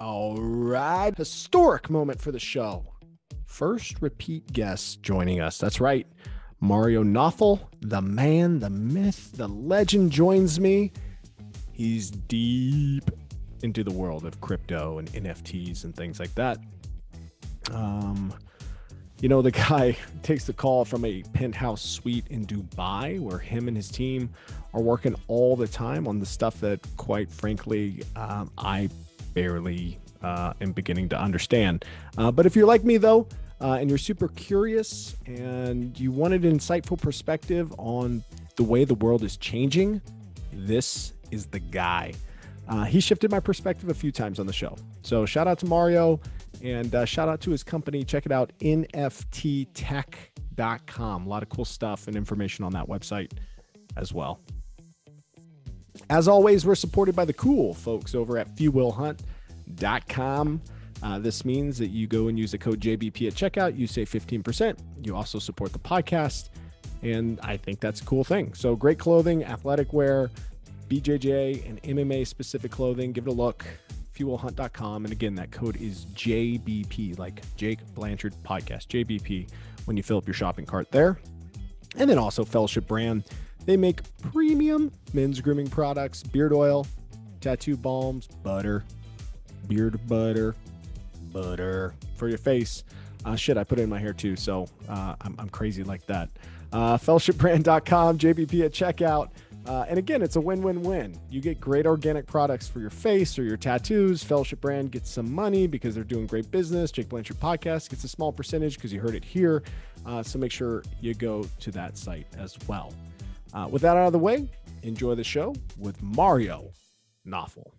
All right. Historic moment for the show. First repeat guest joining us. That's right. Mario Nawfal, the man, the myth, the legend joins me. He's deep into the world of crypto and NFTs and things like that. The guy takes the call from a penthouse suite in Dubai where him and his team are working all the time on the stuff that, quite frankly, I barely am beginning to understand. But if you're like me, though, and you're super curious and you wanted an insightful perspective on the way the world is changing, this is the guy. He shifted my perspective a few times on the show. So shout out to Mario and shout out to his company. Check it out, nfttech.com. A lot of cool stuff and information on that website as well. As always, we're supported by the cool folks over at fuelhunt.com. This means that you go and use the code JBP at checkout. You save 15%. You also support the podcast. And I think that's a cool thing. So great clothing, athletic wear, BJJ and MMA specific clothing. Give it a look. Fuelhunt.com. And again, that code is JBP, like Jake Blanchard Podcast, JBP, when you fill up your shopping cart there. And then also Fellowship Brand. They make premium men's grooming products, beard oil, tattoo balms, butter, beard butter for your face. I put it in my hair too. So I'm crazy like that. Fellowshipbrand.com, JBP at checkout. And again, it's a win-win-win. You get great organic products for your face or your tattoos. Fellowship Brand gets some money because they're doing great business. Jake Blanchard Podcast gets a small percentage because you heard it here. So make sure you go to that site as well. With that out of the way, enjoy the show with Mario Nawfal.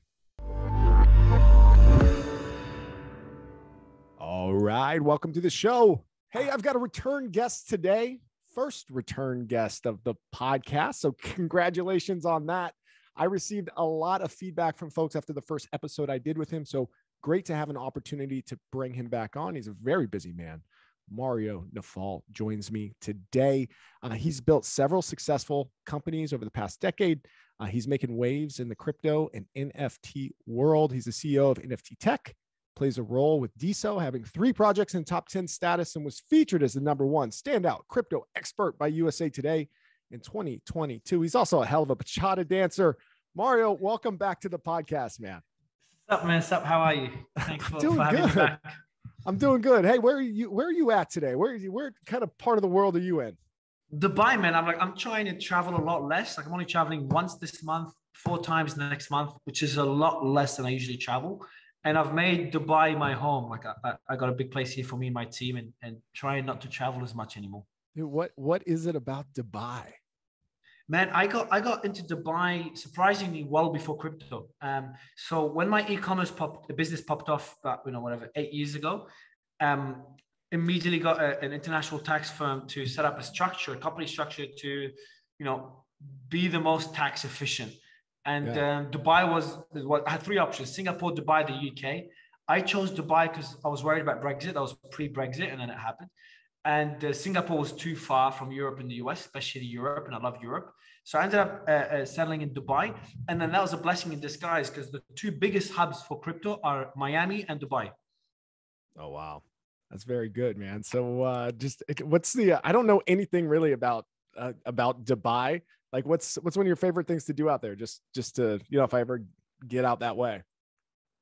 All right, welcome to the show. Hey, I've got a return guest today. First return guest of the podcast. So congratulations on that. I received a lot of feedback from folks after the first episode I did with him. So great to have an opportunity to bring him back on. He's a very busy man. Mario Nawfal joins me today. He's built several successful companies over the past decade. He's making waves in the crypto and NFT world. He's the CEO of NFT Tech. Plays a role with DeSo, having 3 projects in top 10 status, and was featured as the #1 standout crypto expert by USA Today in 2022. He's also a hell of a bachata dancer. Mario, welcome back to the podcast, man. What's up, man? What's up? How are you? Thanks for having me back. I'm doing good. Hey, where are you at today? Where kind of part of the world are you in? Dubai, man. I'm trying to travel a lot less. I'm only traveling once this month, 4 times next month, which is a lot less than I usually travel. And I've made Dubai my home. I got a big place here for me and my team, and trying not to travel as much anymore. Dude, what is it about Dubai? Man, I got into Dubai surprisingly well before crypto. So when my e-commerce business popped off about 8 years ago, immediately got an international tax firm to set up a company structure to, be the most tax efficient. And Dubai I had 3 options: Singapore, Dubai, the UK. I chose Dubai because I was worried about Brexit. That was pre-Brexit, and then it happened. And Singapore was too far from Europe and the US, especially Europe, and I love Europe. So I ended up settling in Dubai. And then that was a blessing in disguise because the 2 biggest hubs for crypto are Miami and Dubai. Oh, wow. That's very good, man. So I don't know anything really about Dubai. Like what's one of your favorite things to do out there? Just to, if I ever get out that way.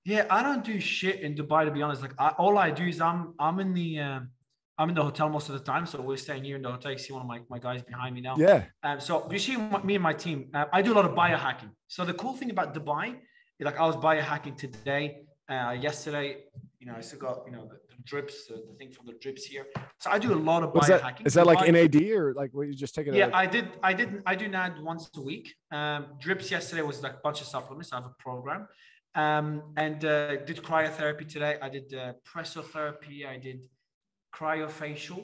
Yeah, I don't do shit in Dubai, to be honest. All I do is I'm in the hotel most of the time. So we're staying here in the hotel. You see one of my guys behind me now. Yeah. So you see me and my team, I do a lot of biohacking. So the cool thing about Dubai is I was biohacking today, yesterday, I still got, the drips, the thing from the drips here. So I do a lot of biohacking. Is that like NAD or like what you just taking? Yeah, I do NAD once a week. Drips yesterday was like a bunch of supplements. I have a program. And did cryotherapy today. I did pressotherapy. I did cryofacial.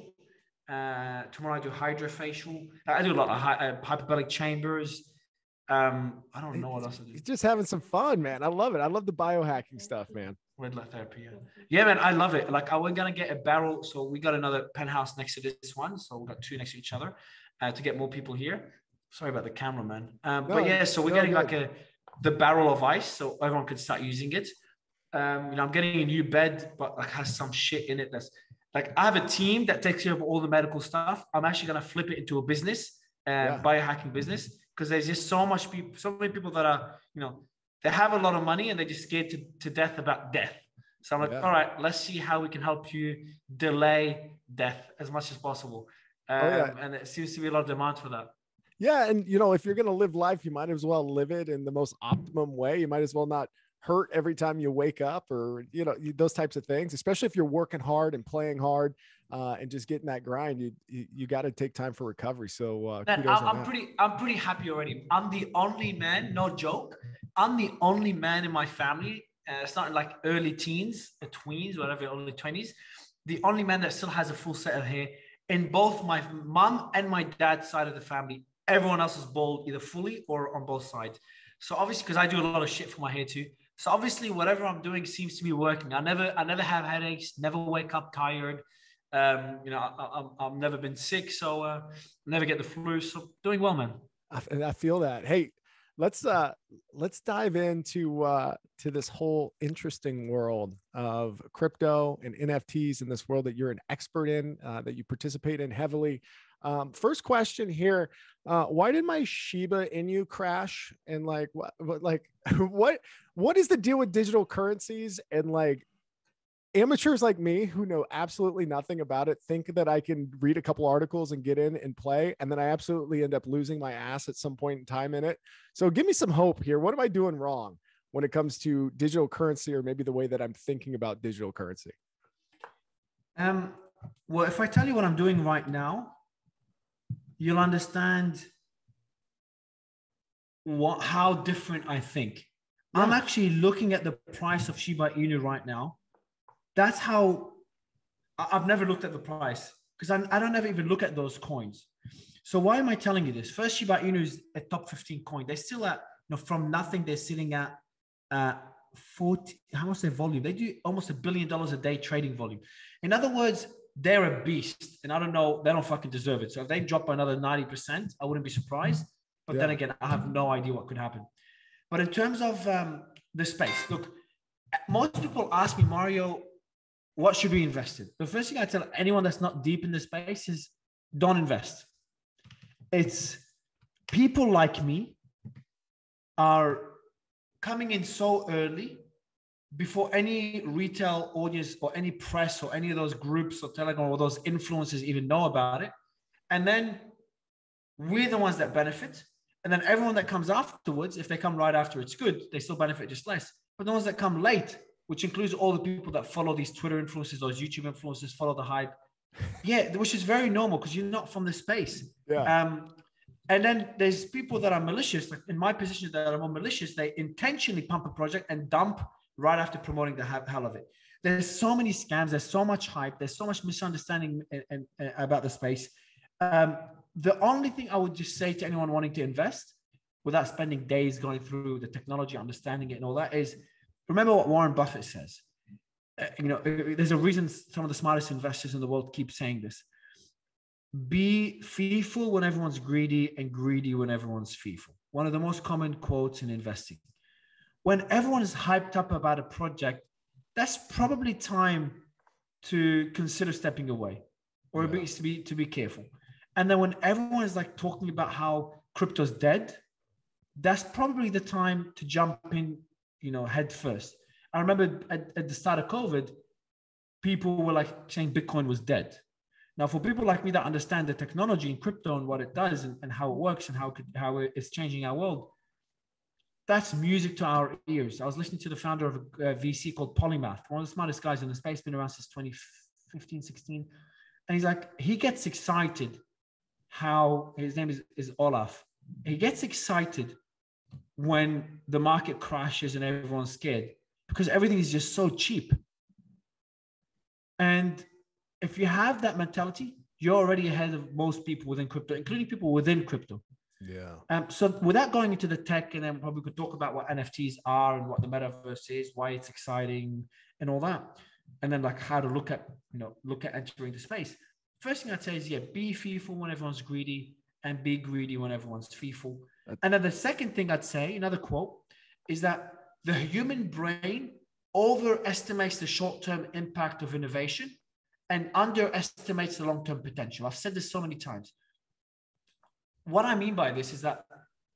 Tomorrow I do hydrofacial. I do a lot of hyperbaric chambers. I don't know what else I do. He's just having some fun, man. I love it. I love the biohacking stuff, man. Red light therapy. Yeah, man, I love it. We're gonna get a barrel. So we got another penthouse next to this one. So we got 2 next to each other to get more people here. Sorry about the cameraman. But yeah, so we're getting the barrel of ice, so everyone could start using it. I'm getting a new bed, but like has some shit in it. That's like, I have a team that takes care of all the medical stuff. I'm actually going to flip it into a business, Yeah. biohacking business, because there's just so many people that are, they have a lot of money and they're just scared to death about death. So I'm like, all right, let's see how we can help you delay death as much as possible. And it seems to be a lot of demand for that. Yeah. And, if you're going to live life, you might as well live it in the most optimum way. You might as well not hurt every time you wake up, or, those types of things, especially if you're working hard and playing hard and just getting that grind. You got to take time for recovery. So I'm pretty happy already. I'm the only man, no joke. I'm the only man in my family. It's not like early teens, tweens, whatever, early 20s. The only man that still has a full set of hair in both my mom and my dad's side of the family. Everyone else is bald, either fully or on both sides. So obviously, because I do a lot of shit for my hair too. So obviously, whatever I'm doing seems to be working. I never have headaches, never wake up tired. I've never been sick, so never get the flu. So doing well, man. I feel that. Hey, let's dive into to this whole interesting world of crypto and NFTs in this world that you're an expert in, that you participate in heavily. First question here. Why did my Shiba Inu crash? And what is the deal with digital currencies? And amateurs like me who know absolutely nothing about it think that I can read a couple articles and get in and play. And then I absolutely end up losing my ass at some point in time in it. So give me some hope here. What am I doing wrong when it comes to digital currency, or maybe the way that I'm thinking about digital currency? Well, if I tell you what I'm doing right now, you'll understand how different I think. Yeah. I'm actually looking at the price of Shiba Inu right now. That's how I've never looked at the price, because I don't ever even look at those coins. So why am I telling you this? First, Shiba Inu is a top 15 coin. They're still at, from nothing, they're sitting at 40, how much their volume? They do almost $1 billion a day trading volume. In other words, they're a beast, and I don't know, they don't fucking deserve it. So if they drop by another 90%, I wouldn't be surprised. But then again, I have no idea what could happen. But in terms of the space, look, most people ask me, Mario, what should we invest in? The first thing I tell anyone that's not deep in the space is don't invest. It's people like me are coming in so early before any retail audience or any press or any of those groups or Telegram or those influencers even know about it. And then we're the ones that benefit. And then everyone that comes afterwards, if they come right after, it's good. They still benefit just less. But the ones that come late, which includes all the people that follow these Twitter influencers, those YouTube influencers, follow the hype. Yeah, which is very normal because you're not from the space. Yeah. And then there's people that are malicious. Like in my position that are more malicious, they intentionally pump a project and dump right after promoting the hell of it. There's so many scams. There's so much hype. There's so much misunderstanding about the space. The only thing I would just say to anyone wanting to invest without spending days going through the technology, understanding it and all that is, remember what Warren Buffett says. There's a reason some of the smartest investors in the world keep saying this. Be fearful when everyone's greedy and greedy when everyone's fearful. One of the most common quotes in investing. When everyone is hyped up about a project, that's probably time to consider stepping away or to be careful. And then when everyone is like talking about how crypto's dead, that's probably the time to jump in, head first. I remember at the start of COVID, people were like saying Bitcoin was dead. Now, for people like me that understand the technology in crypto and what it does and how it works and how it's changing our world, that's music to our ears. I was listening to the founder of a VC called Polymath, one of the smartest guys in the space, been around since 2015, 16. And he's like, he gets excited how, his name is Olaf. He gets excited when the market crashes and everyone's scared because everything is just so cheap. And if you have that mentality, you're already ahead of most people within crypto, including people within crypto. Yeah. So without going into the tech, and then probably could talk about what NFTs are and what the Metaverse is, why it's exciting and all that. And then like how to look at entering the space. First thing I'd say is, be fearful when everyone's greedy and be greedy when everyone's fearful. And then the second thing I'd say, another quote, is that the human brain overestimates the short-term impact of innovation and underestimates the long-term potential. I've said this so many times. What I mean by this is that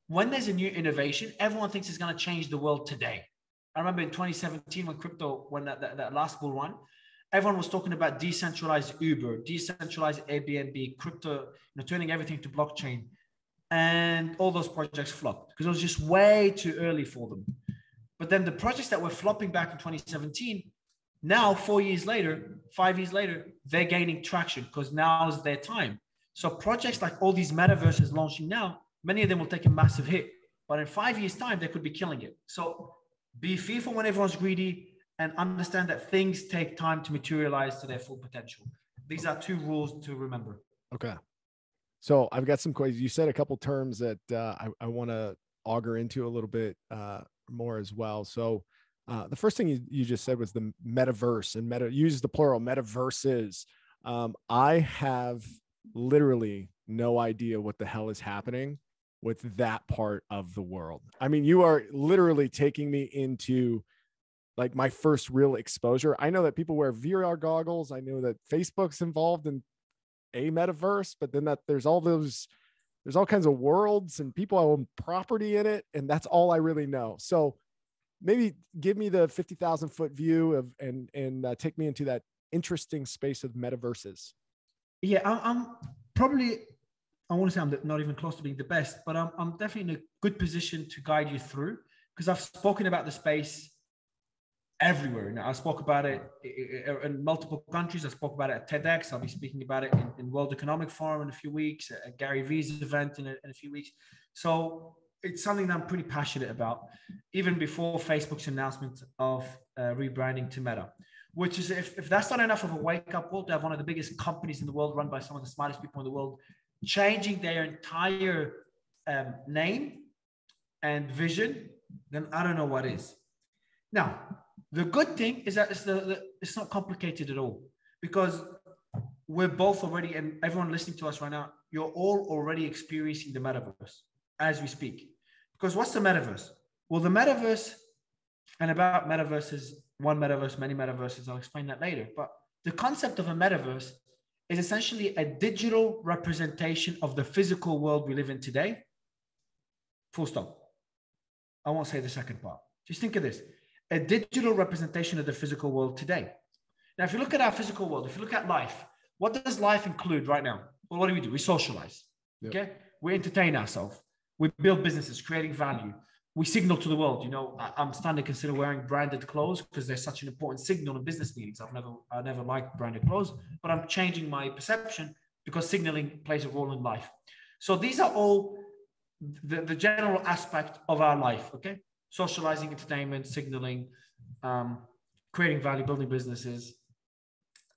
when there's a new innovation, everyone thinks it's going to change the world today. I remember in 2017 when that last bull run, everyone was talking about decentralized Uber, decentralized Airbnb, crypto, turning everything to blockchain. And all those projects flopped because it was just way too early for them. But then the projects that were flopping back in 2017, now 4 years later, 5 years later, they're gaining traction because now is their time. So projects like all these metaverses launching now, many of them will take a massive hit. But in 5 years' time, they could be killing it. So be fearful when everyone's greedy and understand that things take time to materialize to their full potential. These are 2 rules to remember. Okay. So I've got some questions. You said a couple terms that I want to auger into a little bit more as well. So the first thing you just said was the metaverse, and use the plural metaverses. I have literally no idea what the hell is happening with that part of the world. I mean, you are literally taking me into like my first real exposure. I know that people wear VR goggles. I know that Facebook's involved in a metaverse, but then that there's all kinds of worlds and people own property in it. And that's all I really know. So maybe give me the 50,000 foot view of, and take me into that interesting space of metaverses. Yeah, I'm probably, I want to say I'm not even close to being the best, but I'm definitely in a good position to guide you through because I've spoken about the space everywhere. Now, I spoke about it in multiple countries. I spoke about it at TEDx. I'll be speaking about it in World Economic Forum in a few weeks, at Gary Vee's event in a few weeks. So it's something that I'm pretty passionate about, even before Facebook's announcement of rebranding to Meta, which is, if that's not enough of a wake-up call to have one of the biggest companies in the world run by some of the smartest people in the world, changing their entire name and vision, then I don't know what is. Now, the good thing is that it's not complicated at all because we're both already, and everyone listening to us right now, you're all already experiencing the metaverse as we speak. Because what's the metaverse? Well, the metaverse, and about metaverses, one metaverse, many metaverses, I'll explain that later. But the concept of a metaverse is essentially a digital representation of the physical world we live in today. Full stop. I won't say the second part. Just think of this. A digital representation of the physical world today. Now, if you look at our physical world, if you look at life, what does life include right now? Well, what do? We socialize, okay? We entertain ourselves. We build businesses, creating value. We signal to the world. I'm starting to consider wearing branded clothes because they're such an important signal in business meetings. I never liked branded clothes, but I'm changing my perception because signaling plays a role in life. So these are all the general aspect of our life, okay? Socializing, entertainment, signaling, creating value, building businesses.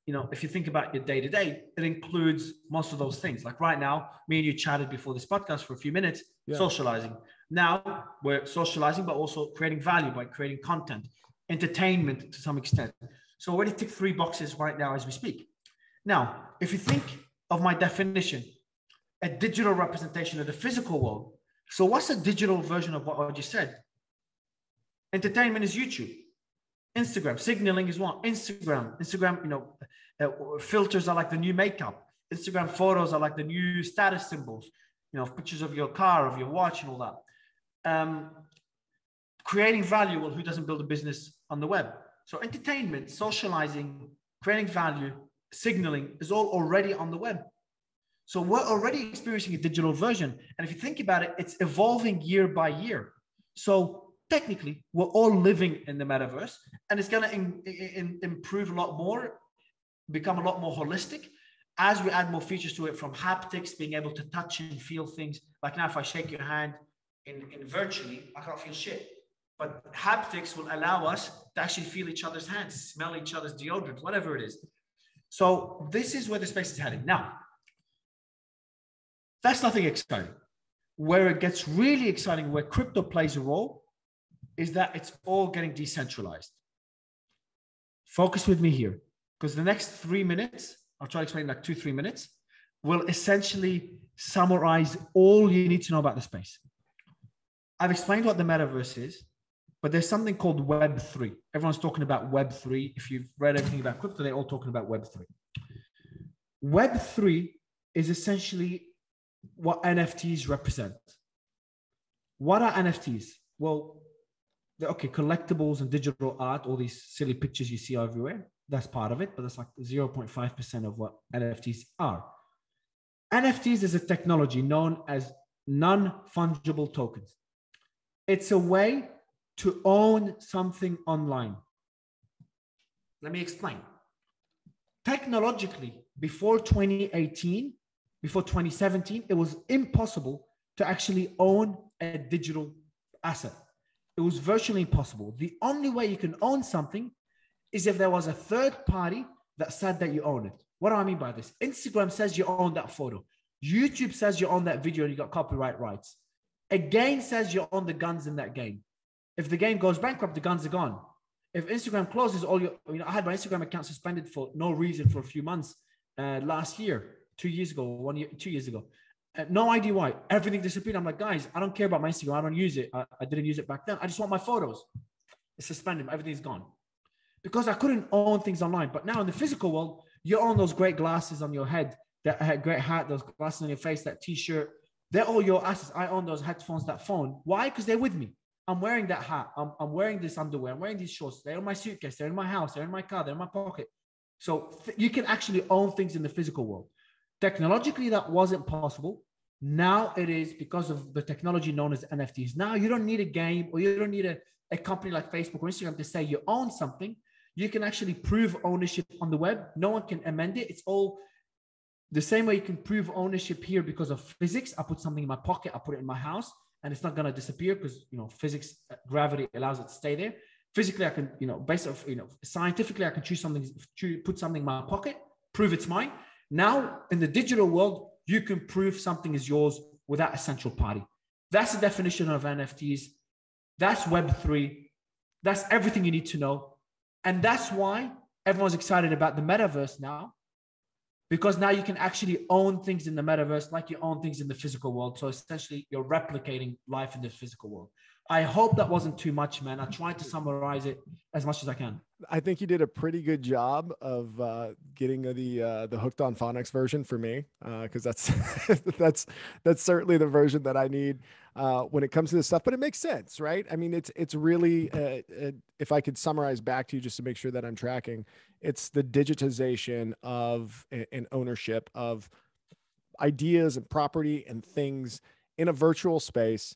If you think about your day-to-day, it includes most of those things. Like right now, me and you chatted before this podcast for a few minutes, socializing. Now we're socializing, but also creating value by creating content, entertainment to some extent. So already tick 3 boxes right now as we speak. Now, if you think of my definition, a digital representation of the physical world. So what's a digital version of what I just said? Entertainment is YouTube. Instagram, signaling is what? Instagram, filters are like the new makeup. Instagram photos are like the new status symbols, pictures of your car, of your watch and all that. Creating value, well, who doesn't build a business on the web? So entertainment, socializing, creating value, signaling is all already on the web. So we're already experiencing a digital version. And if you think about it, it's evolving year by year. So technically, we're all living in the metaverse, and it's going to improve a lot more, become a lot more holistic as we add more features to it, from haptics, being able to touch and feel things. Like now, if I shake your hand in virtually, I can't feel shit. But haptics will allow us to actually feel each other's hands, smell each other's deodorant, whatever it is. So this is where the space is heading. Now, that's nothing exciting. Where it gets really exciting, where crypto plays a role, is that it's all getting decentralized. Focus with me here, because the next 3 minutes, I'll try to explain like 2-3 minutes, will essentially summarize all you need to know about the space. I've explained what the metaverse is, But there's something called Web3. Everyone's talking about Web3. If you've read everything about crypto, they're all talking about Web3. Web3 is essentially what NFTs represent. What are NFTs? Well, okay, collectibles and digital art, all these silly pictures you see everywhere, that's part of it, but that's like 0.5% of what NFTs are. NFTs is a technology known as non-fungible tokens. It's a way to own something online. Let me explain. Technologically, before 2018, before 2017, it was impossible to actually own a digital asset. It was virtually impossible. The only way you can own something is if there was a third party that said that you own it. What do I mean by this? Instagram says you own that photo. YouTube says you own that video and you got copyright rights. A game says you own the guns in that game. If the game goes bankrupt, the guns are gone. If Instagram closes, I had my Instagram account suspended for no reason for a few months last year, 2 years ago, 2 years ago. No idea why. Everything disappeared. I'm like, guys, I don't care about my Instagram. I don't use it. I didn't use it back then. I just want my photos. It's suspended. Everything's gone. Because I couldn't own things online. But now in the physical world, you own those great glasses on your head, that great hat, those glasses on your face, that t-shirt. They're all your assets. I own those headphones, that phone. Why? Because they're with me. I'm wearing that hat. I'm wearing this underwear. I'm wearing these shorts. They're in my suitcase. They're in my house. They're in my car. They're in my pocket. So you can actually own things in the physical world. Technologically, that wasn't possible. Now it is because of the technology known as NFTs. Now you don't need a game or you don't need a company like Facebook or Instagram to say you own something. You can actually prove ownership on the web. No one can amend it. It's all the same way you can prove ownership here because of physics. I put something in my pocket. I put it in my house and it's not going to disappear because, physics, gravity allows it to stay there. Physically, I can, based off, scientifically, I can put something in my pocket, prove it's mine. Now, in the digital world, you can prove something is yours without a central party. That's the definition of NFTs. That's Web3. That's everything you need to know. And that's why everyone's excited about the Metaverse now, because now you can actually own things in the Metaverse like you own things in the physical world. So essentially, you're replicating life in the physical world. I hope that wasn't too much, man. I tried to summarize it as much as I can. I think you did a pretty good job of getting the Hooked on Phonics version for me, because that's that's certainly the version that I need when it comes to this stuff. But it makes sense, right? I mean, it's really if I could summarize back to you just to make sure that I'm tracking, it's the digitization of and ownership of ideas and property and things in a virtual space.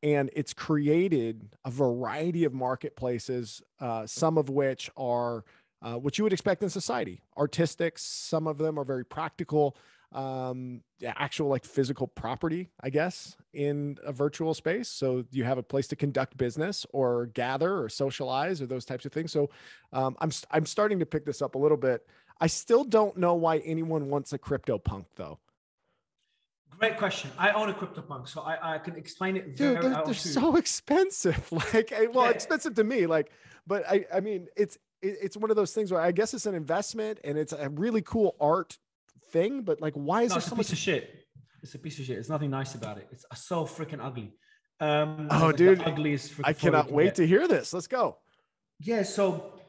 And it's created a variety of marketplaces, some of which are what you would expect in society. Artistic, some of them are very practical, actual like physical property, I guess, in a virtual space. So you have a place to conduct business or gather or socialize or those types of things. So I'm starting to pick this up a little bit. I still don't know why anyone wants a CryptoPunk though. Great question. I own a CryptoPunk, so I can explain it. Dude, they're so expensive. Like, well, expensive to me. Like, but I mean, it's one of those things where I guess it's an investment and it's a really cool art thing. But like, why is it so much? It's a piece of shit. It's a piece of shit. There's nothing nice about it. It's so freaking ugly. Oh, dude, the ugliest. I cannot wait to hear this. Let's go. Yeah. So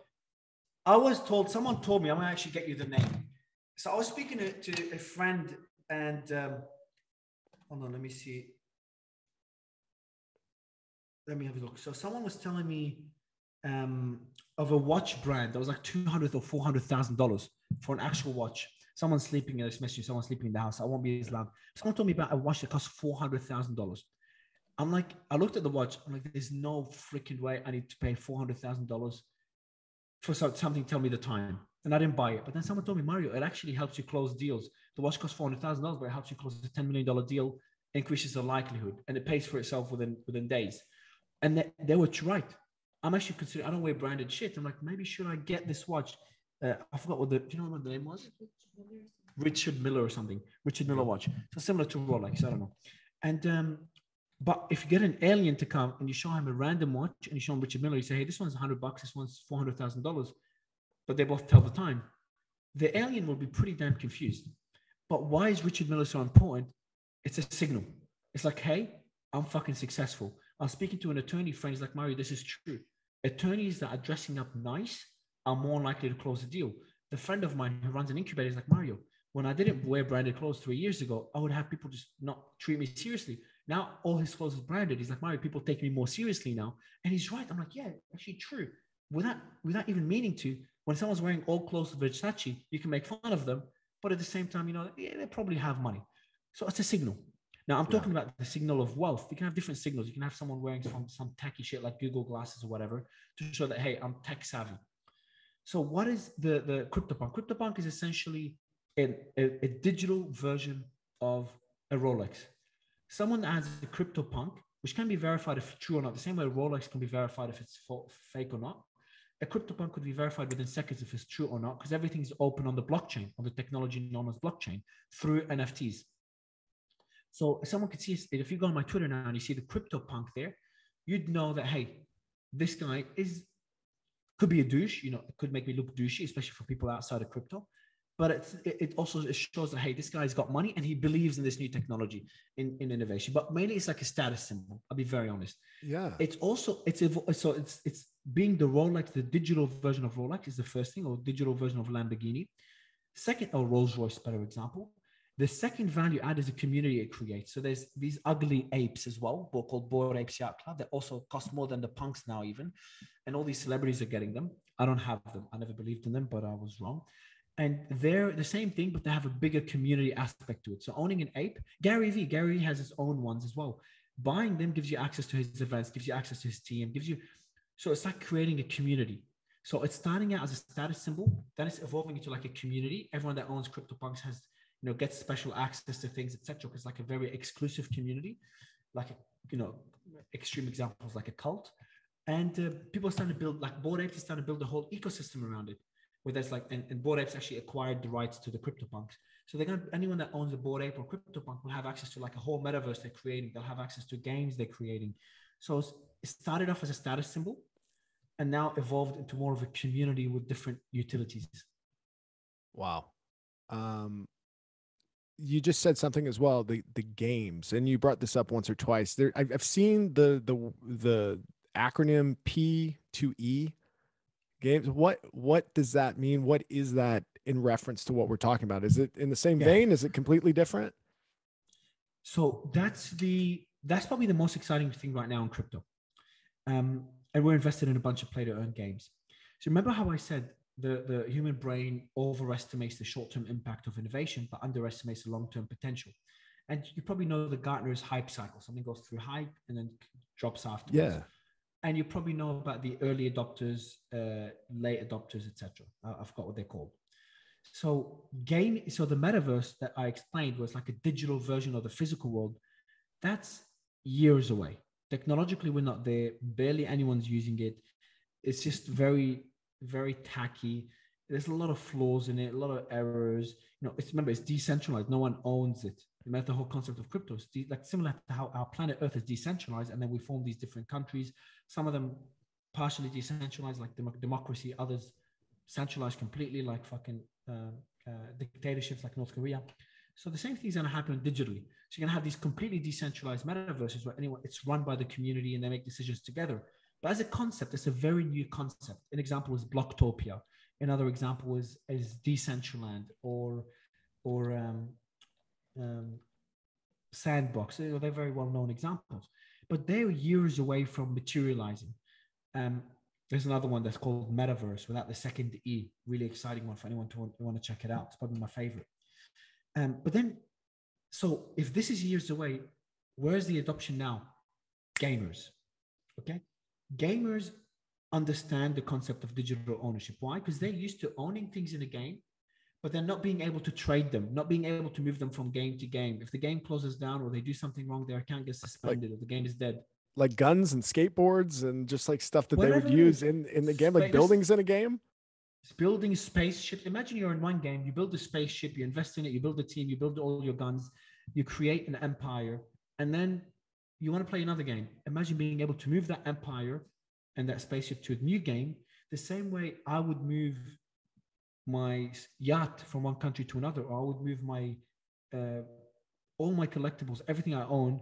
I was told. Someone told me. I'm gonna actually get you the name. So I was speaking to a friend and. Hold on, let me see. Let me have a look. So someone was telling me of a watch brand that was like $200,000 or $400,000 for an actual watch. Someone's sleeping in this message. Someone's sleeping in the house. I won't be as loud. Someone told me about a watch that costs $400,000. I'm like, I looked at the watch. I'm like, there's no freaking way I need to pay $400,000 for something. Tell me the time. And I didn't buy it. But then someone told me, Mario, it actually helps you close deals. The watch costs $400,000, but it helps you close a $10 million deal, increases the likelihood, and it pays for itself within days. And they were right. I'm actually considering, I don't wear branded shit. I'm like, maybe should I get this watch? I forgot do you know what the name was? Richard Miller or something. Richard Miller watch. So similar to Rolex, I don't know. And, but if you get an alien to come and you show him a random watch and you show him Richard Miller, you say, hey, this one's $100, this one's $400,000. But they both tell the time. The alien will be pretty damn confused. But why is Richard Miller so important? It's a signal. It's like, hey, I'm fucking successful. I was speaking to an attorney friend. He's like, Mario, this is true. Attorneys that are dressing up nice are more likely to close a deal. The friend of mine who runs an incubator is like, Mario, when I didn't wear branded clothes 3 years ago, I would have people just not treat me seriously. Now all his clothes is branded. He's like, Mario, people take me more seriously now. And he's right. I'm like, yeah, actually true. Without even meaning to, when someone's wearing all clothes of Versace, you can make fun of them. But at the same time, they probably have money. So it's a signal. Now, I'm talking about the signal of wealth. You can have different signals. You can have someone wearing some tacky shit like Google glasses or whatever to show that, hey, I'm tech savvy. So what is the CryptoPunk? CryptoPunk is essentially a digital version of a Rolex. Someone that has a CryptoPunk, which can be verified if it's true or not, the same way Rolex can be verified if it's fake or not. A CryptoPunk could be verified within seconds if it's true or not, because everything's open on the blockchain, on the technology known as blockchain, through NFTs. So someone could see, if you go on my Twitter now and you see the CryptoPunk there, you'd know that, hey, this guy could be a douche, it could make me look douchey, especially for people outside of crypto. But it also shows that, hey, this guy's got money and he believes in this new technology, in innovation. But mainly it's like a status symbol. I'll be very honest. Yeah. It's being the Rolex, the digital version of Rolex is the first thing, or digital version of Lamborghini. Second, or Rolls Royce, better example. The second value add is a community it creates. So there's these ugly apes as well, called Bored Apes Yacht Club, that also cost more than the punks now even. And all these celebrities are getting them. I don't have them. I never believed in them, but I was wrong. And they're the same thing, but they have a bigger community aspect to it. So owning an ape, Gary has his own ones as well. Buying them gives you access to his events, gives you access to his team, so it's like creating a community. So it's starting out as a status symbol, then it's evolving into like a community. Everyone that owns CryptoPunks has, gets special access to things, etc. It's like a very exclusive community, like, extreme examples like a cult. And people are starting to build, like Bored Apes is starting to build a whole ecosystem around it, where there's like, and Bored Apes actually acquired the rights to the CryptoPunks. So anyone that owns a Bored Ape or CryptoPunk will have access to like a whole metaverse they're creating. They'll have access to games they're creating. So it started off as a status symbol and now evolved into more of a community with different utilities. Wow. You just said something as well, the games, and you brought this up once or twice there. I've seen the acronym PtoE Games. What does that mean? What is that in reference to what we're talking about? Is it in the same vein? Is it completely different? So that's probably the most exciting thing right now in crypto. And we're invested in a bunch of play to earn games. So remember how I said the human brain overestimates the short-term impact of innovation, but underestimates the long-term potential. And you probably know the Gartner's hype cycle. Something goes through hype and then drops afterwards. Yeah. And you probably know about the early adopters, late adopters, etc. I forgot what they're called. So the metaverse that I explained was like a digital version of the physical world. That's years away. Technologically, we're not there. Barely anyone's using it. It's just very, very tacky. There's a lot of flaws in it, a lot of errors. Remember, it's decentralized. No one owns it. The whole concept of crypto is like similar to how our planet Earth is decentralized, and then we form these different countries. Some of them partially decentralized, like democracy. Others centralized completely, like fucking dictatorships, like North Korea. So the same thing's going to happen digitally. So you're going to have these completely decentralized metaverses where it's run by the community and they make decisions together. But as a concept, it's a very new concept. An example is Blocktopia. Another example is Decentraland or Sandbox. They're very well-known examples, but they're years away from materializing. There's another one that's called Metaverse without the second E. Really exciting one for anyone to want to check it out. It's probably my favorite. But then, so if this is years away, where's the adoption now? Gamers. Okay. Gamers understand the concept of digital ownership. Why? Because they're used to owning things in a game, but they're not being able to trade them, not being able to move them from game to game. If the game closes down or they do something wrong, their account gets suspended or the game is dead. Like guns and skateboards and just like stuff that they would use in the game, like buildings in a game. It's building spaceships. Imagine you're in one game, you build a spaceship, you invest in it, you build a team, you build all your guns, you create an empire, and then you want to play another game. Imagine being able to move that empire and that spaceship to a new game, the same way I would move my yacht from one country to another, or I would move my all my collectibles, everything I own,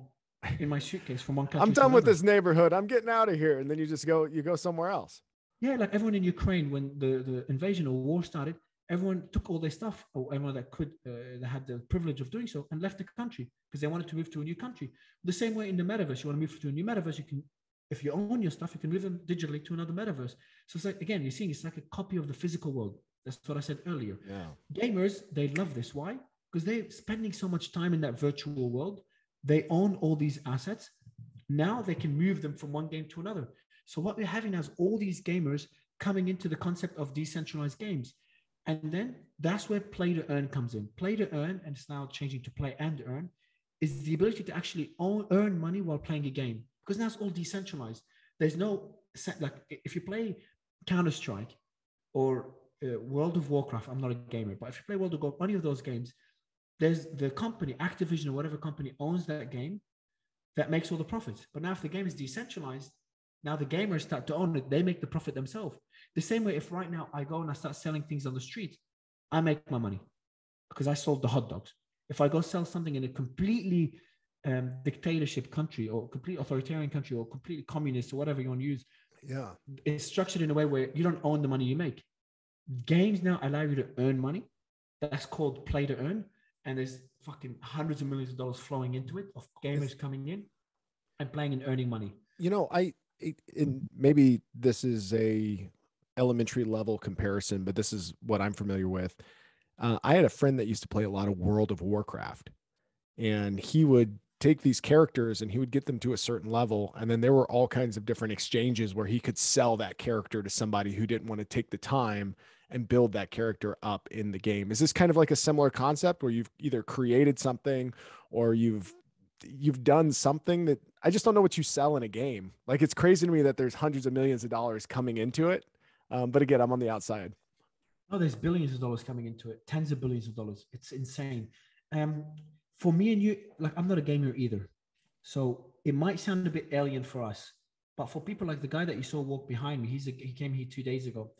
in my suitcase from one country I'm to done with another. this neighborhood. I'm getting out of here. And then you go somewhere else. Yeah, like everyone in Ukraine, when the invasion or war started, everyone took all their stuff, or everyone that could, that had the privilege of doing so, and left the country because they wanted to move to a new country. The same way in the metaverse, you want to move to a new metaverse, you can, if you own your stuff, you can move them digitally to another metaverse. So it's like, again, you're seeing it's like a copy of the physical world. That's what I said earlier. Yeah. Gamers, they love this. Why? Because they're spending so much time in that virtual world. They own all these assets. Now they can move them from one game to another. So what we're having is all these gamers coming into the concept of decentralized games. And then that's where play to earn comes in. Play to earn, and it's now changing to play and earn, is the ability to actually earn money while playing a game. Because now it's all decentralized. There's no, like if you play Counter-Strike or World of Warcraft, I'm not a gamer, but if you play World of Warcraft, any of those games, there's the company, Activision or whatever company owns that game that makes all the profits. But now if the game is decentralized, now the gamers start to own it. They make the profit themselves. The same way, if right now I go and I start selling things on the street, I make my money because I sold the hot dogs. If I go sell something in a completely dictatorship country or complete authoritarian country or completely communist or whatever you want to use, yeah, it's structured in a way where you don't own the money you make. Games now allow you to earn money. That's called play to earn. And there's fucking hundreds of millions of dollars flowing into it of gamers coming in and playing and earning money. You know, and maybe this is a elementary level comparison, but this is what I'm familiar with. I had a friend that used to play a lot of World of Warcraft, and he would take these characters and he would get them to a certain level. And then there were all kinds of different exchanges where he could sell that character to somebody who didn't want to take the time and build that character up in the game. Is this kind of like a similar concept where you've either created something or you've done something that I just don't know what you sell in a game? Like, it's crazy to me that there's hundreds of millions of dollars coming into it. But again, I'm on the outside. Oh, there's billions of dollars coming into it, tens of billions of dollars. It's insane. For me and you, like, I'm not a gamer either. So it might sound a bit alien for us, but for people like the guy that you saw walk behind me, he came here 2 days ago.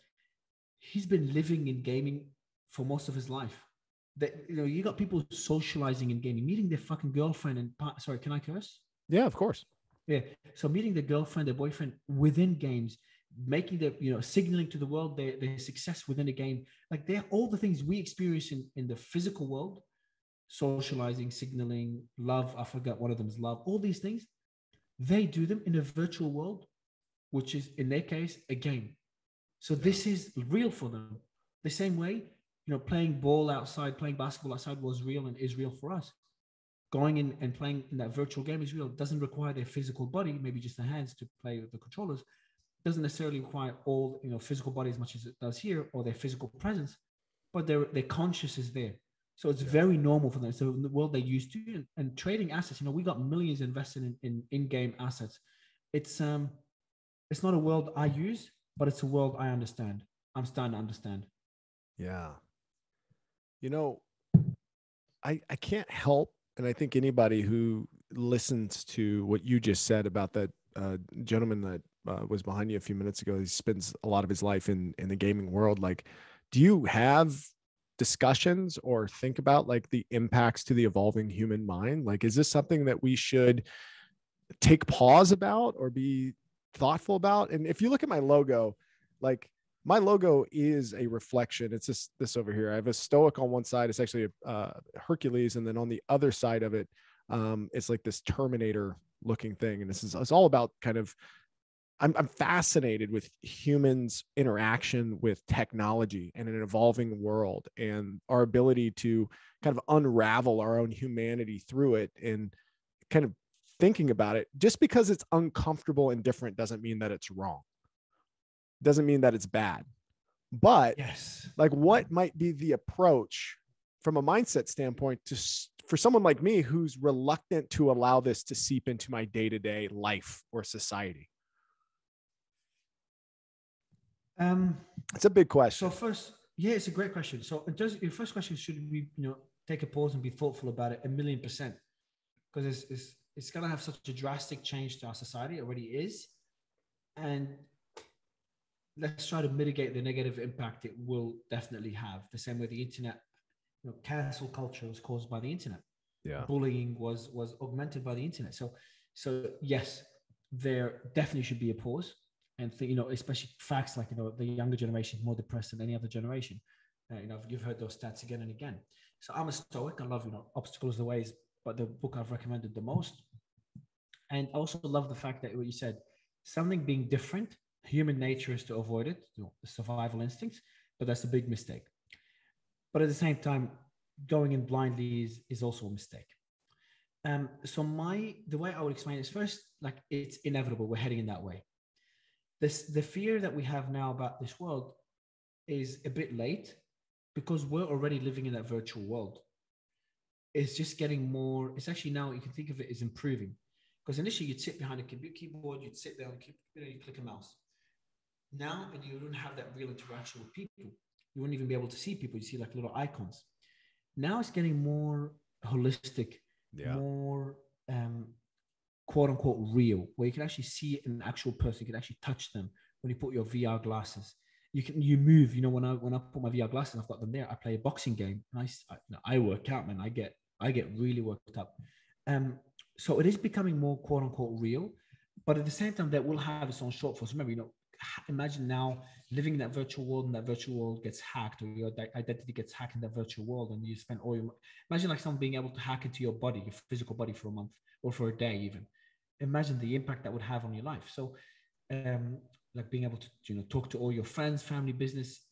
He's been living in gaming for most of his life. That, you know, you got people socializing in gaming, meeting their fucking girlfriend and sorry, can I curse? Yeah, of course. Yeah. So meeting their girlfriend, their boyfriend within games, making their, you know, signaling to the world their success within a game. Like, they're all the things we experience in the physical world, socializing, signaling, love. I forgot one of them is love. All these things, they do them in a virtual world, which is in their case a game. So this is real for them. The same way, you know, playing ball outside, playing basketball outside was real and is real for us. Going in and playing in that virtual game is real. It doesn't require their physical body, maybe just their hands to play with the controllers. It doesn't necessarily require all, you know, physical body as much as it does here, or their physical presence, but their conscious is there. So it's very normal for them. So in the world they're used to, and trading assets, you know, we got millions invested in-game assets. It's not a world I use, but it's a world I understand. I'm starting to understand. Yeah. You know, I can't help, and I think anybody who listens to what you just said about that gentleman that was behind you a few minutes ago, he spends a lot of his life in the gaming world. Like, do you have discussions or think about like the impacts to the evolving human mind? Like, is this something that we should take pause about or be thoughtful about? And if you look at my logo, like, my logo is a reflection. It's this over here. I have a stoic on one side. It's actually a Hercules. And then on the other side of it, it's like this Terminator looking thing. And it's all about kind of, I'm fascinated with humans' interaction with technology and an evolving world, and our ability to kind of unravel our own humanity through it, and kind of thinking about it. Just because it's uncomfortable and different doesn't mean that it's wrong. Doesn't mean that it's bad. But yes, like, what might be the approach from a mindset standpoint for someone like me who's reluctant to allow this to seep into my day-to-day life or society? It's a big question. So first, yeah, it's a great question. So your first question, should we, you know, take a pause and be thoughtful about it? 1,000,000%, because it's going to have such a drastic change to our society. It already is. And let's try to mitigate the negative impact it will definitely have. The same way the internet, cancel culture was caused by the internet. Yeah. Bullying was augmented by the internet. So So yes, there definitely should be a pause, and especially facts like the younger generation is more depressed than any other generation. You've heard those stats again and again. So I'm a stoic. I love obstacles the ways, but the book I've recommended the most. And I also love the fact that what you said, something being different, human nature is to avoid it, the survival instincts, but that's a big mistake. But at the same time, going in blindly is also a mistake. So the way I would explain it is first, like it's inevitable. We're heading in that way. The fear that we have now about this world is a bit late because we're already living in that virtual world. It's just getting more. It's actually now you can think of it as improving. Because initially you'd sit behind a keyboard, you'd sit there and you click a mouse. Now, and you don't have that real interaction with people. You wouldn't even be able to see people. You see like little icons. Now it's getting more holistic, more quote unquote real, where you can actually see an actual person. You can actually touch them when you put your VR glasses. You move. When I put my VR glasses, I've got them there. I play a boxing game, and I work out, man. I get really worked up. So it is becoming more quote unquote real, but at the same time, that will have its own shortfalls. Remember, imagine now living in that virtual world, and that virtual world gets hacked, or your identity gets hacked in that virtual world, and you spend all your. Imagine like someone being able to hack into your body, your physical body, for a month or for a day, even. Imagine the impact that would have on your life. So, like being able to talk to all your friends, family, business,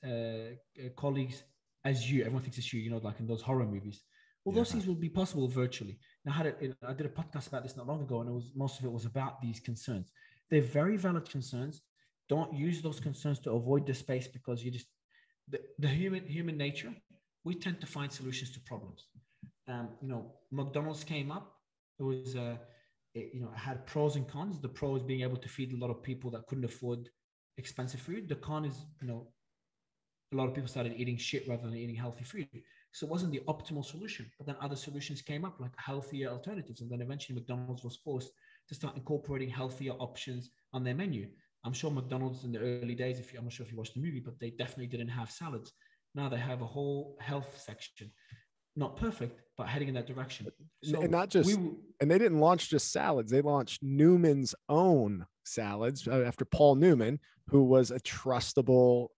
colleagues as you. Everyone thinks it's you. Like in those horror movies. All those things will be possible virtually. Now, I did a podcast about this not long ago, and most of it was about these concerns. They're very valid concerns. Don't use those concerns to avoid the space, because the human nature, we tend to find solutions to problems. McDonald's came up. It was it had pros and cons. The pros being able to feed a lot of people that couldn't afford expensive food. The con is a lot of people started eating shit rather than eating healthy food. So it wasn't the optimal solution, but then other solutions came up, like healthier alternatives. And then eventually McDonald's was forced to start incorporating healthier options on their menu. I'm sure McDonald's in the early days, I'm not sure if you watched the movie, but they definitely didn't have salads. Now they have a whole health section. Not perfect, but heading in that direction. So and not just, and they didn't launch just salads. They launched Newman's own salads after Paul Newman, who was a trustable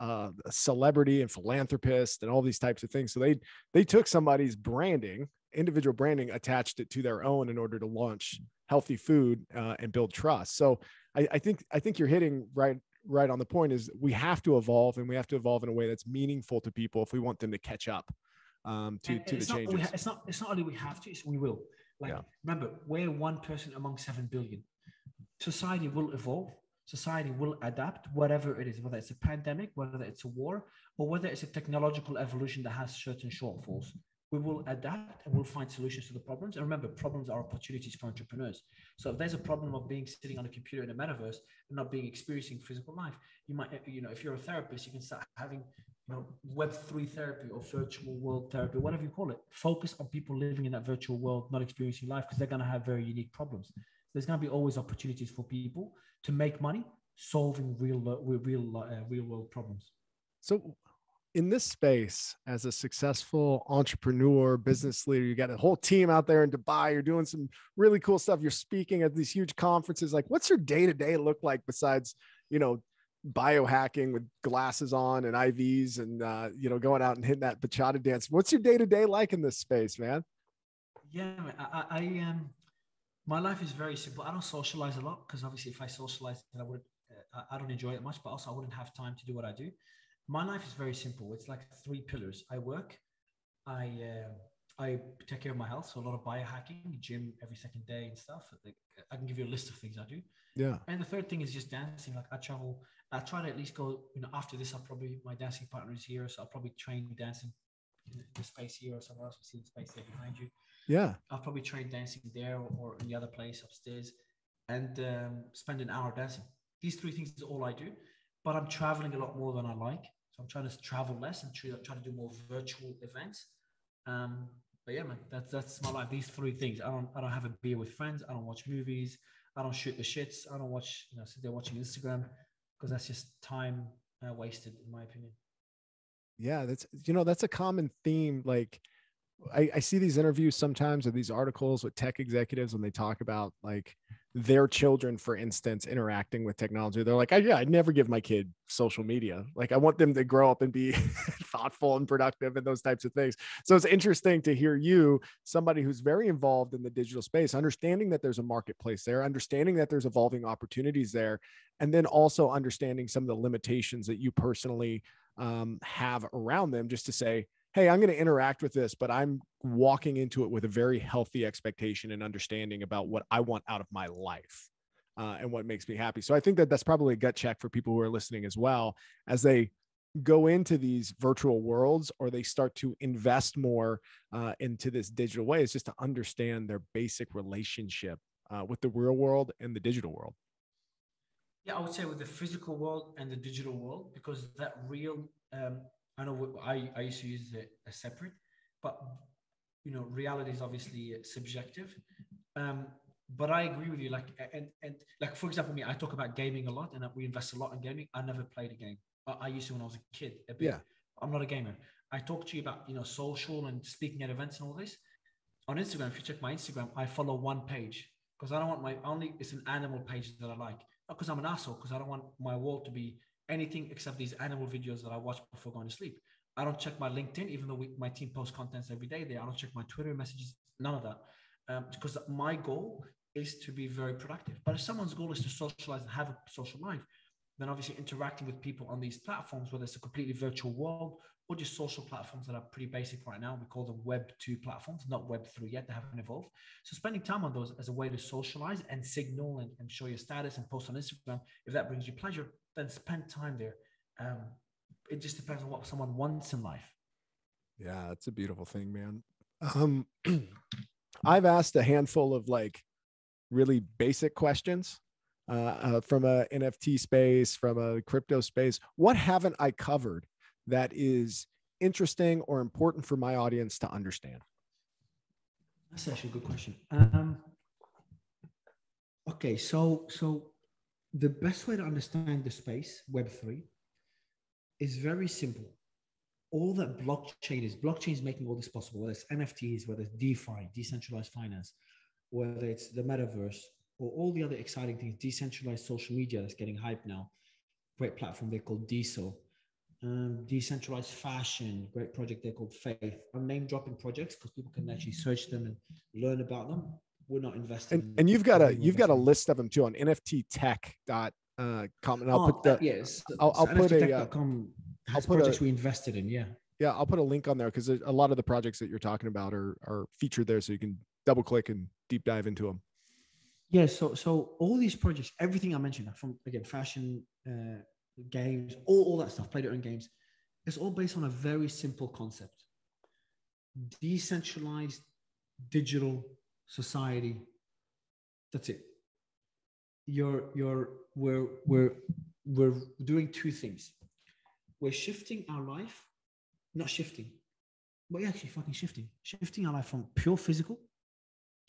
celebrity and philanthropist and all these types of things. So they took somebody's branding, individual branding, attached it to their own in order to launch healthy food and build trust. So I think you're hitting right on the point. Is we have to evolve, and we have to evolve in a way that's meaningful to people if we want them to catch up to the changes. It's not only we have to, it's we will. Remember, we're one person among 7 billion. Society will evolve. Society will adapt, whatever it is, whether it's a pandemic, whether it's a war, or whether it's a technological evolution that has certain shortfalls. We will adapt and we'll find solutions to the problems. And remember, problems are opportunities for entrepreneurs. So if there's a problem of sitting on a computer in a metaverse and not experiencing physical life, you might, if you're a therapist, you can start having Web3 therapy or virtual world therapy, whatever you call it. Focus on people living in that virtual world, not experiencing life, because they're going to have very unique problems. There's going to be always opportunities for people to make money solving real world problems. So in this space, as a successful entrepreneur, business leader, you got a whole team out there in Dubai. You're doing some really cool stuff. You're speaking at these huge conferences. Like, what's your day-to-day look like besides, biohacking with glasses on and IVs and, going out and hitting that bachata dance? What's your day-to-day like in this space, man? Yeah, my life is very simple. I don't socialize a lot, because obviously if I socialize, I don't enjoy it much, but also I wouldn't have time to do what I do. My life is very simple. It's like 3 pillars. I work, I take care of my health. So a lot of biohacking, gym every second day and stuff. I can give you a list of things I do. Yeah. And the third thing is just dancing. Like I travel, I try to at least go, after this, my dancing partner is here. So I'll probably train dancing in the space here or somewhere else. You see the space there behind you. Yeah. I'll probably train dancing there or in the other place upstairs, and spend an hour dancing. These 3 things is all I do, but I'm traveling a lot more than I like. So I'm trying to travel less and try to do more virtual events. But yeah, man, that's my life. These 3 things. I don't have a beer with friends. I don't watch movies. I don't shoot the shits. I don't watch, sit there watching Instagram, because that's just time wasted, in my opinion. Yeah, that's a common theme. Like I see these interviews sometimes, or these articles with tech executives when they talk about like their children, for instance, interacting with technology. They're like, yeah, I'd never give my kid social media. Like, I want them to grow up and be thoughtful and productive and those types of things. So it's interesting to hear you, somebody who's very involved in the digital space, understanding that there's a marketplace there, understanding that there's evolving opportunities there, and then also understanding some of the limitations that you personally have around them, just to say, hey, I'm going to interact with this, but I'm walking into it with a very healthy expectation and understanding about what I want out of my life and what makes me happy. So I think that that's probably a gut check for people who are listening as well, as they go into these virtual worlds or they start to invest more into this digital way, is just to understand their basic relationship with the real world and the digital world. Yeah, I would say with the physical world and the digital world, because that real, I know I used to use it as separate, but reality is obviously subjective. But I agree with you. Like, and like, for example, me, I talk about gaming a lot, and we invest a lot in gaming. I never played a game. I used to when I was a kid a bit. Yeah. I'm not a gamer. I talk to you about social and speaking at events and all this. On Instagram, if you check my Instagram, I follow one page because I don't want it's an animal page that I like. Not because I'm an asshole, because I don't want my wall to be anything except these animal videos that I watch before going to sleep. I don't check my LinkedIn, even though my team posts contents every day there. I don't check my Twitter messages, none of that. Because my goal is to be very productive. But if someone's goal is to socialize and have a social life, then obviously interacting with people on these platforms, whether it's a completely virtual world or just social platforms that are pretty basic right now. We call them Web 2 platforms, not Web 3 yet. They haven't evolved. So spending time on those as a way to socialize and signal and show your status and post on Instagram, if that brings you pleasure, then spend time there. It just depends on what someone wants in life. Yeah, it's a beautiful thing, man. I've asked a handful of like really basic questions from a NFT space, from a crypto space. What haven't I covered that is interesting or important for my audience to understand? That's actually a good question. Okay, so the best way to understand the space, Web3, is very simple. All that blockchain is making all this possible, whether it's NFTs, whether it's DeFi, decentralized finance, whether it's the Metaverse, or all the other exciting things, decentralized social media that's getting hyped now. Great platform they called DeSo. Decentralized fashion, great project they called Faith. I'm name dropping projects because people can actually search them and learn about them. We're not investing. And you've got a list of them too on nfttech.com. And I'll put that. Yes. I'll put a. I'll put projects we invested in. Yeah. Yeah, I'll put a link on there because a lot of the projects that you're talking about are featured there, so you can double click and deep dive into them. Yeah. So all these projects, everything I mentioned, from again fashion, games, all that stuff, play your own games, it's all based on a very simple concept: decentralized digital society. That's it. We're doing two things. We're shifting our life, not shifting, but we're actually fucking shifting our life from pure physical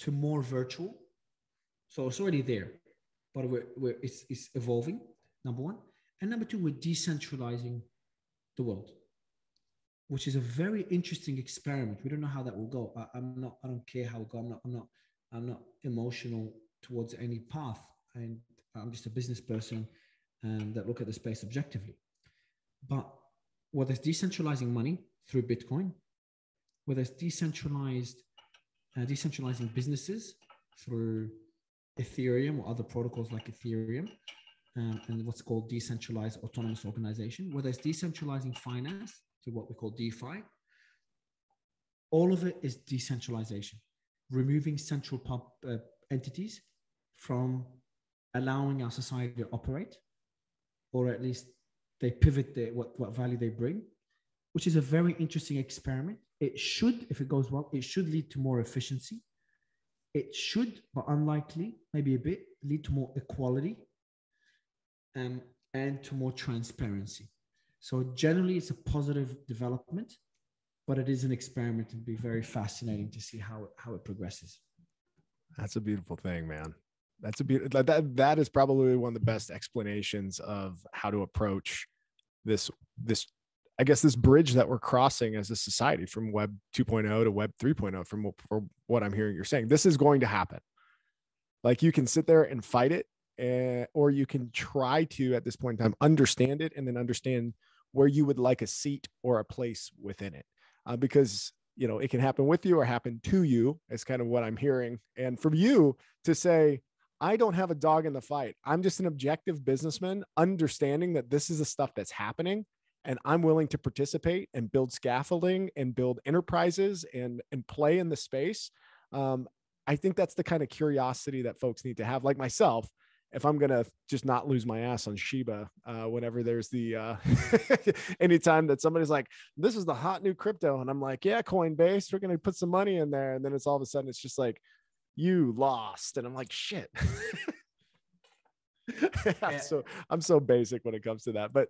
to more virtual. So it's already there, but it's evolving. Number one. And number two, we're decentralizing the world, which is a very interesting experiment. We don't know how that will go. I don't care how it will go. I'm not emotional towards any path. And I'm just a business person that look at the space objectively. But whether it's decentralizing money through Bitcoin, whether it's decentralizing businesses through Ethereum or other protocols like Ethereum, and what's called decentralized autonomous organization, whether it's decentralizing finance through what we call DeFi, all of it is decentralization, removing central entities from allowing our society to operate, or at least they pivot what value they bring, which is a very interesting experiment. It should, if it goes well, it should lead to more efficiency. It should, but unlikely, maybe a bit, lead to more equality and to more transparency. So generally, it's a positive development, but it is an experiment and be very fascinating to see how it progresses. That's a beautiful thing, man. That's a beautiful, that is probably one of the best explanations of how to approach this, I guess, this bridge that we're crossing as a society from Web 2.0 to Web 3.0, from what I'm hearing you're saying. This is going to happen. Like you can sit there and fight it, or you can try to, at this point in time, understand it and then understand where you would like a seat or a place within it. Because, you know, it can happen with you or happen to you, is kind of what I'm hearing. And from you to say, I don't have a dog in the fight. I'm just an objective businessman, understanding that this is the stuff that's happening, and I'm willing to participate and build scaffolding and build enterprises and play in the space. I think that's the kind of curiosity that folks need to have, like myself. If I'm going to just not lose my ass on Shiba, whenever there's the, anytime that somebody's like, this is the hot new crypto. And I'm like, yeah, Coinbase, we're going to put some money in there. And then it's all of a sudden, it's just like, you lost. And I'm like, shit. I'm so basic when it comes to that. But,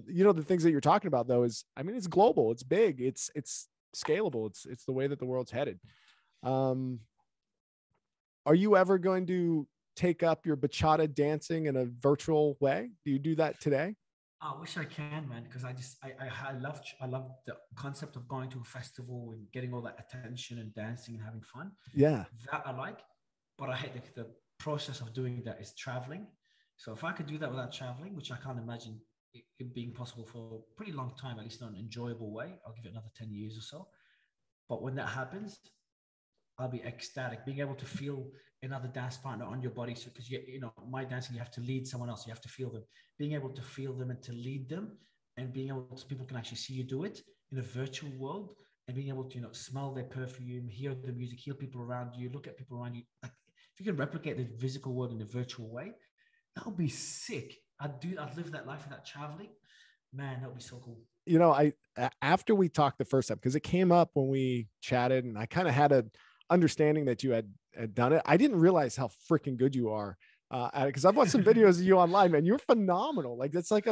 you know, the things that you're talking about though, is, I mean, it's global, it's big, it's scalable. It's the way that the world's headed. Are you ever going to take up your bachata dancing in a virtual way? Do you do that today? I wish I can, man, because I love the concept of going to a festival and getting all that attention and dancing and having fun. Yeah, that I like, but I hate the process of doing that is traveling. So if I could do that without traveling, which I can't imagine it being possible for a pretty long time, at least not an enjoyable way, I'll give it another 10 years or so. But when that happens, I'll be ecstatic. Being able to feel another dance partner on your body. So, because you know, my dancing, you have to lead someone else. You have to feel them. Being able to feel them and to lead them, and being able to, people can actually see you do it in a virtual world, and being able to, you know, smell their perfume, hear the music, hear people around you, look at people around you. Like, if you can replicate the physical world in a virtual way, that would be sick. I'd live that life without traveling. Man, that would be so cool. You know, after we talked the first time, because it came up when we chatted, and I kind of had a understanding that you had done it. I didn't realize how freaking good you are at it, because I've watched some videos of you online, man. You're phenomenal. Like that's like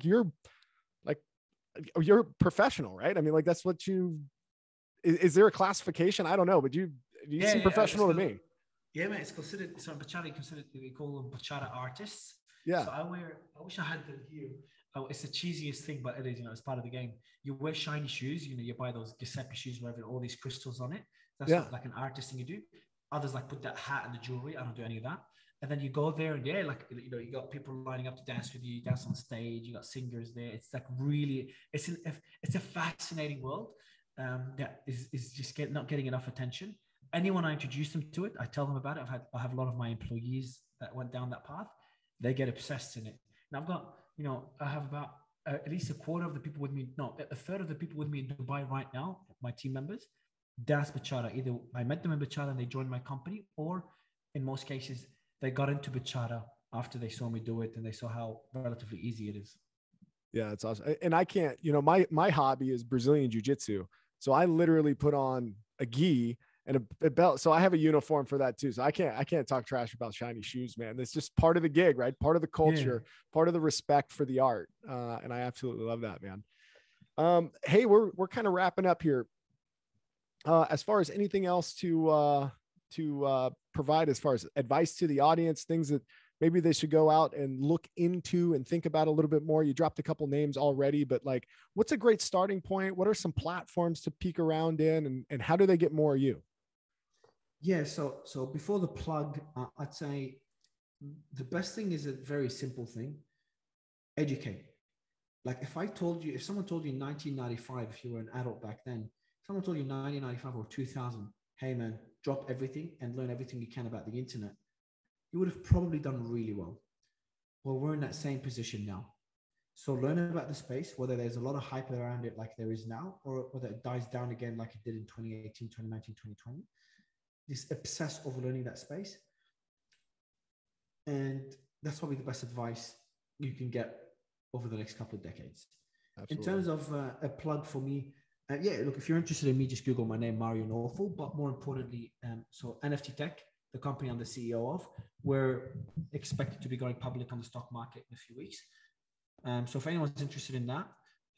you're professional, right? I mean, like that's what you. Is there a classification? I don't know, but you seem professional to me. Yeah, man. It's considered. So bachata, we call them bachata artists. Yeah. So I wish I had them here. Oh, it's the cheesiest thing, but it is, you know, it's part of the game. You wear shiny shoes, you know, you buy those Giuseppe shoes where all these crystals on it. That's what, like an artist thing you do. Others like put that hat and the jewelry. I don't do any of that. And then you go there and like, you know, you got people lining up to dance with you. You dance on stage. You got singers there. It's like really, it's a fascinating world that is just not getting enough attention. Anyone I introduce them to it, I tell them about it. I have a lot of my employees that went down that path. They get obsessed in it. And I've got, you know, I have about at least a quarter of the people with me, no, a third of the people with me in Dubai right now, my team members, dance bachata. Either I met them in bachata and they joined my company, or in most cases, they got into bachata after they saw me do it and they saw how relatively easy it is. Yeah, it's awesome. And I can't, you know, my hobby is Brazilian jiu-jitsu. So I literally put on a gi and a belt. So I have a uniform for that too. So I can't talk trash about shiny shoes, man. It's just part of the gig, right? Part of the culture, part of the respect for the art. And I absolutely love that, man. Hey, we're kind of wrapping up here. As far as anything else to provide as far as advice to the audience, things that maybe they should go out and look into and think about a little bit more. You dropped a couple names already, but like, what's a great starting point? What are some platforms to peek around in, and how do they get more of you? Yeah. So before the plug, I'd say the best thing is a very simple thing: educate. Like if someone told you in 1995, if you were an adult back then, someone told you 1995 or 2000, hey man, drop everything and learn everything you can about the internet, you would have probably done really well. Well, we're in that same position now. So learn about the space, whether there's a lot of hype around it like there is now, or whether it dies down again like it did in 2018, 2019, 2020. Just obsess over learning that space. And that's probably the best advice you can get over the next couple of decades. Absolutely. In terms of a plug for me, look, if you're interested in me, just Google my name, Mario Nawfal. But more importantly, so NFT Tech, the company I'm the CEO of, we're expected to be going public on the stock market in a few weeks. So if anyone's interested in that,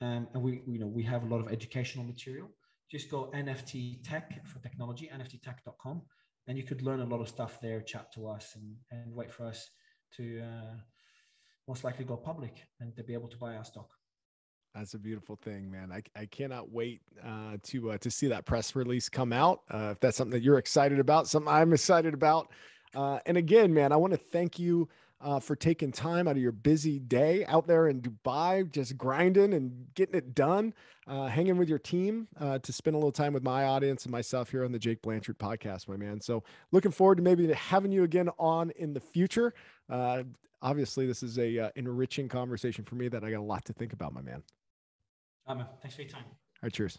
and we have a lot of educational material, just go NFT Tech for technology, nfttech.com, and you could learn a lot of stuff there, chat to us, and wait for us to most likely go public and to be able to buy our stock. That's a beautiful thing, man. I cannot wait to see that press release come out. If that's something that you're excited about, something I'm excited about. And again, man, I want to thank you for taking time out of your busy day out there in Dubai, just grinding and getting it done, hanging with your team to spend a little time with my audience and myself here on the Jake Blanchard podcast, my man. So looking forward to maybe having you again on in the future. Obviously, this is a enriching conversation for me that I got a lot to think about, my man. Thanks for your time. All right, cheers.